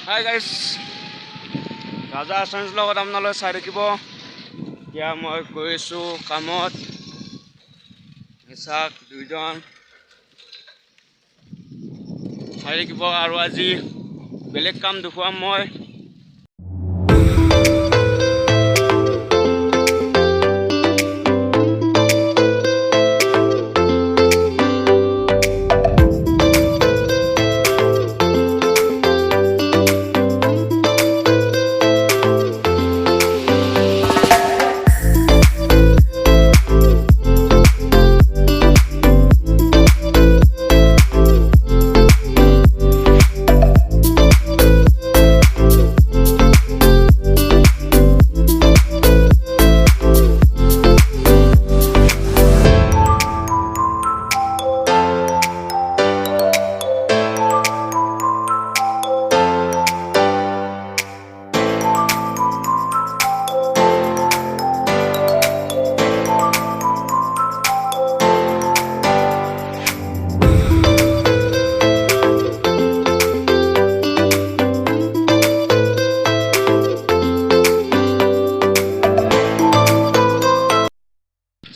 Hi guys ৰাজা Assamese লগত আপোনালোকে চাই থাকিব। এতিয়া মই গৈ আছোঁ কামত। ইছাক দুইজন চাই থাকিব আৰু আজি বেলেগ কাম দেখুৱাম মই।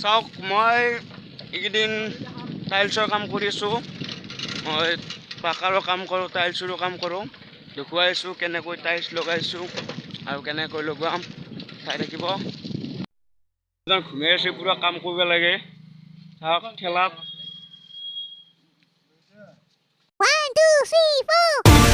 চাওক, মই এইকেইদিন টাইলছৰ কাম কৰি আছোঁ। মই পাকাৰো কাম কৰোঁ, টাইলছৰো কাম কৰোঁ। দেখুৱাইছোঁ কেনেকৈ টাইলছ লগাইছোঁ আৰু কেনেকৈ লগাম, চাই থাকিব। ঘূমি আছে, পূৰা কাম কৰিব লাগে। চাওক ঠেলাত 1 2 3 4